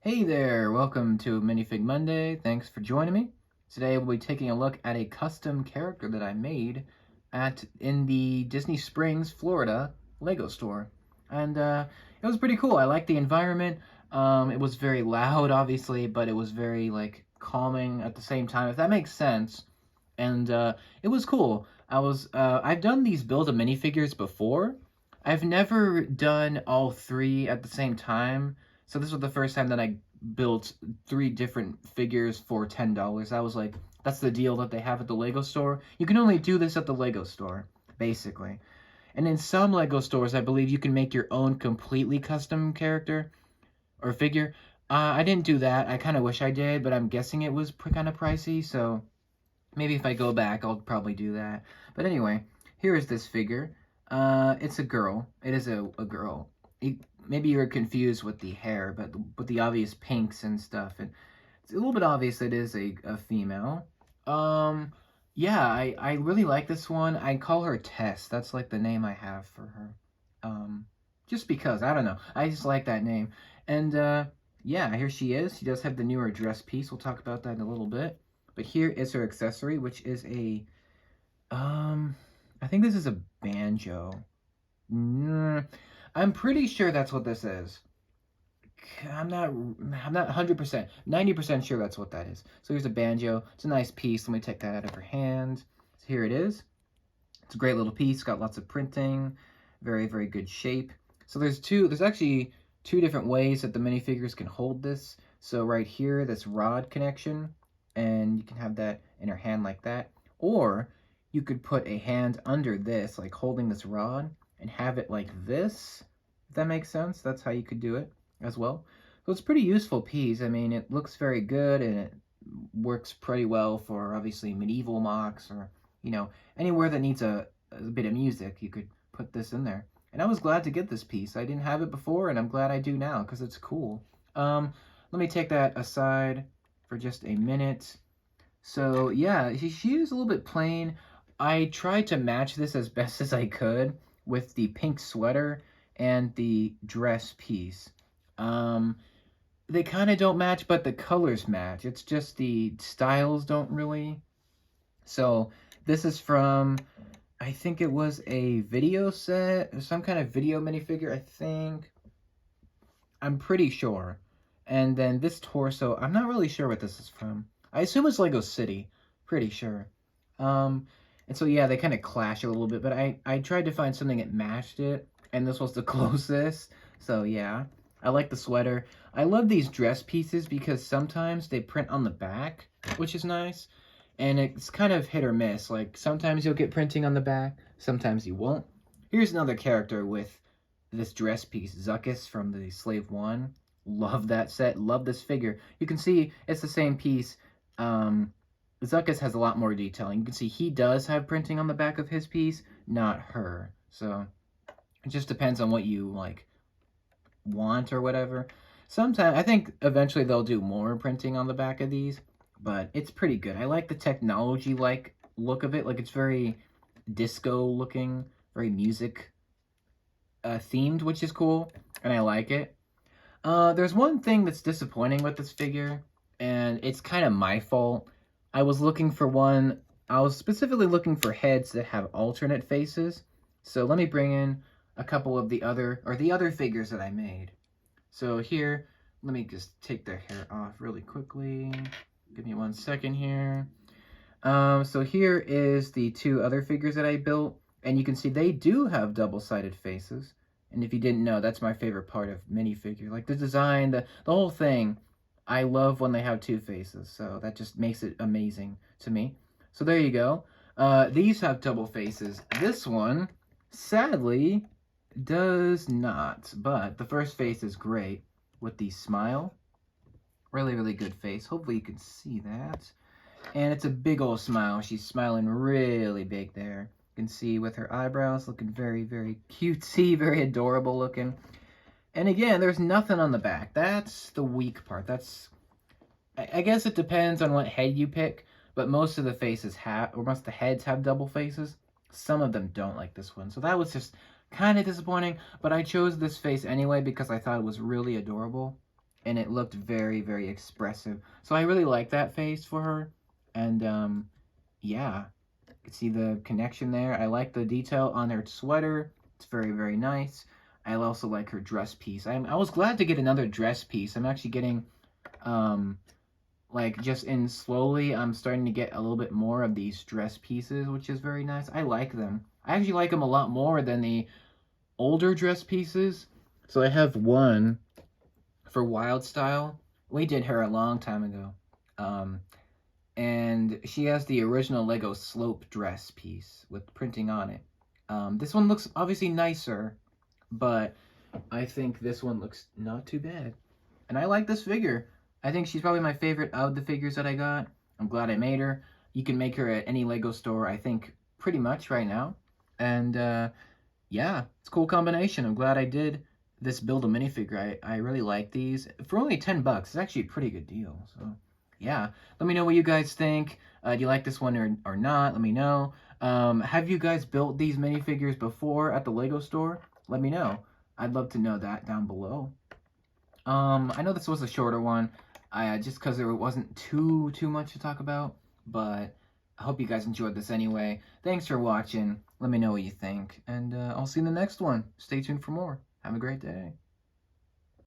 Hey there, welcome to Minifig Monday. Thanks for joining me. Today we'll be taking a look at a custom character that I made in the Disney Springs, Florida Lego store. And it was pretty cool. I liked the environment. It was very loud, obviously, but it was very calming at the same time, if that makes sense. And it was cool. I've done these build a minifigures before. I've never done all three at the same time. So this was the first time that I built three different figures for $10. I was like, that's the deal that they have at the Lego store. You can only do this at the Lego store, basically. And in some Lego stores, I believe you can make your own completely custom character or figure. I didn't do that. I kind of wish I did, but I'm guessing it was kind of pricey. So maybe if I go back, I'll probably do that. But anyway, here is this figure. It's a girl. It is a girl. Maybe you're confused with the hair, but with the obvious pinks and stuff, and it's a little bit obvious it is a female. Yeah, I really like this one. I call her Tess. That's like the name I have for her. Just because, I don't know. I just like that name. And, yeah, here she is. She does have the newer dress piece. We'll talk about that in a little bit. But here is her accessory, which is I think this is a banjo. I'm pretty sure that's what this is. I'm not 100%, 90% sure that's what that is. So here's a banjo. It's a nice piece. Let me take that out of her hand. So here it is. It's a great little piece. Got lots of printing. Very, very good shape. So there's actually two different ways that the minifigures can hold this. So right here, this rod connection, and you can have that in her hand like that. Or you could put a hand under this, like holding this rod, and have it like this, if that makes sense. That's how you could do it as well. So it's a pretty useful piece. I mean, it looks very good, and it works pretty well for, obviously, medieval mocks, or, you know, anywhere that needs a bit of music, you could put this in there. And I was glad to get this piece. I didn't have it before, and I'm glad I do now, because it's cool. Let me take that aside for just a minute. So, yeah, she is a little bit plain. I tried to match this as best as I could with the pink sweater and the dress piece. They kind of don't match, but the colors match. It's just the styles don't really. So this is from, I think it was a video set, or some kind of video minifigure, I think. I'm pretty sure. And then this torso, I'm not really sure what this is from. I assume it's Lego City, pretty sure. And so, yeah, they kind of clash a little bit, but I tried to find something that matched it, and this was the closest. So, yeah, I like the sweater. I love these dress pieces because sometimes they print on the back, which is nice, and it's kind of hit or miss. Like, sometimes you'll get printing on the back, sometimes you won't. Here's another character with this dress piece, Zuckuss from the Slave 1. Love that set, love this figure. You can see it's the same piece. Zuckuss has a lot more detailing. You can see he does have printing on the back of his piece, not her. So it just depends on what you want or whatever. Sometimes I think eventually they'll do more printing on the back of these, but it's pretty good. I like the technology look of it. Like, it's very disco looking, very music themed, which is cool, and I like it. There's one thing that's disappointing with this figure, and it's kind of my fault. I was specifically looking for heads that have alternate faces. So let me bring in a couple of the other figures that I made. So here, let me just take their hair off really quickly. Give me 1 second here. So here is the two other figures that I built, and you can see they do have double-sided faces. And if you didn't know, that's my favorite part of minifigure. Like, the design, the whole thing. I love when they have two faces, so that just makes it amazing to me. So there you go. These have double faces. This one, sadly, does not, but the first face is great with the smile. Really, really good face. Hopefully you can see that. And it's a big old smile. She's smiling really big there. You can see with her eyebrows looking very, very cutesy, very adorable looking. And again, there's nothing on the back. That's the weak part. I guess it depends on what head you pick, but most of the faces most of the heads have double faces. Some of them don't, like this one. So that was just kind of disappointing, but I chose this face anyway because I thought it was really adorable. and it looked very, very expressive. So I really like that face for her. And yeah, you can see the connection there. I like the detail on her sweater. It's very, very nice. I also like her dress piece. I was glad to get another dress piece. I'm actually getting, like, just in slowly, I'm starting to get a little bit more of these dress pieces, which is very nice. I like them. I actually like them a lot more than the older dress pieces. So I have one for Wild Style. We did her a long time ago. Um, and she has the original Lego slope dress piece with printing on it. This one looks obviously nicer, but I think this one looks not too bad. And I like this figure. I think she's probably my favorite of the figures that I got. I'm glad I made her. You can make her at any Lego store, I think, pretty much right now. And yeah, it's a cool combination. I'm glad I did this build a minifigure. I really like these. For only 10 bucks, it's actually a pretty good deal. So yeah, let me know what you guys think. Do you like this one or not? Let me know. Have you guys built these minifigures before at the Lego store? Let me know. I'd love to know that down below. I know this was a shorter one, just because there wasn't too much to talk about, but I hope you guys enjoyed this anyway. Thanks for watching. Let me know what you think, and I'll see you in the next one. Stay tuned for more. Have a great day.